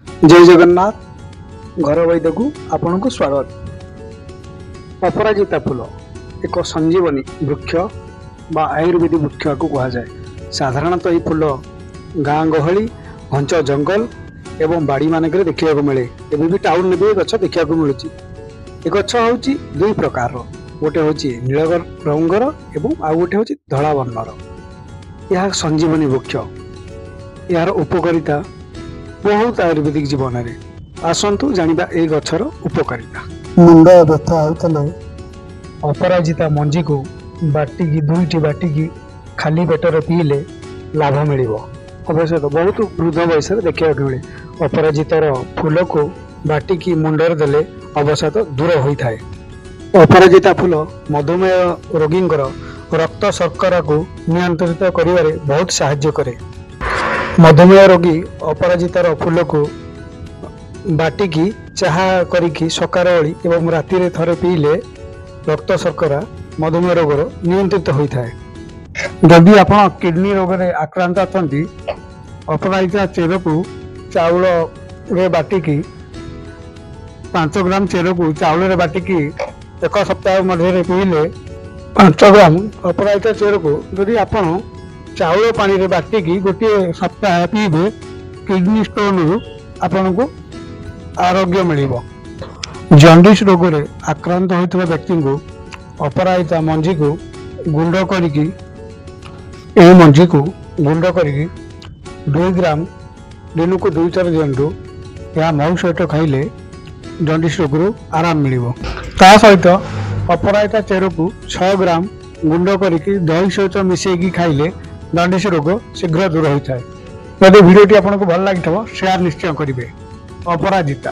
जय जगन्नाथ घर वैद्य को आपण को स्वागत। अपराजिता फूल एक संजीवनी वृक्ष बा आयुर्वेदिक वृक्ष को कहा जाए। साधारणतः यह फूल गाँ गहली घंच जंगल एवं बाड़ी मानक देखा मिले। एवं भी टाउन में भी गछ देखा मिलूँ। ये गछ हूँ दुई प्रकार, गोटे हूँ नील रंगर एवं आउ गोटे हूँ धला वर्णर। यह संजीवनी वृक्ष, यार उपकारिता बहुत आयुर्वेदिक जीवन में। आसतु जानिबा ए गछर उपकारिता। मुंड व्यथा होतले अपराजिता मंजी को बाटिकी दुईटी बाटिकी खाली पेटर पीले लाभ मिलिबो। अवश्य तो बहुत वृद्ध वयस देखा मिले। अपराजितार फूल को बाटिकी मुंडर देले अवश्य तो दूर होता है। अपराजिता फूल मधुमेह रोगींकर रक्त शर्करा को नियंत्रित करिवारे बहुत सहाय्य करे। मधुमेह रोगी अपराजितार फूल को बाटिकी चाहा करिकी सकार ओली एवं राति रे थरे पीले रक्त शर्करा मधुमेह रोगर नियंत्रित होता है। जदि आपण किडनी रोग रे आक्रांत अछंती, अपराजिता चेर को चाउल रे बाटिकी 5 ग्राम चेर को चाउल रे बाटिकी एक सप्ताह मध्य पीले 5 ग्राम अपराजिता चेर को जदि आपण चाउल पानी रे बाटिकी गोटे सप्ताह पीबे, किडनी स्टोन रु आपन को आरोग्य मिलिबो। जॉन्डिस रोग रे आक्रांत होइतबा व्यक्ति को अपराजिता मंजी को गुंड करिकी ए मंजी को गुंड करिकी 2 ग्राम दिन को 2-4 दिनरु या मऊ सहित खाइले जॉन्डिस रोग रु आराम मिलिबो। ता सहित अपराजिता चेर को 6 ग्राम गुंड करिकी दही सहित मिसेकी खाइले जॉन्डिस रोग शीघ्र दूर होता है। यदि वीडियोटी आपको भल लगी शेयर निश्चय करेंगे। अपराजिता।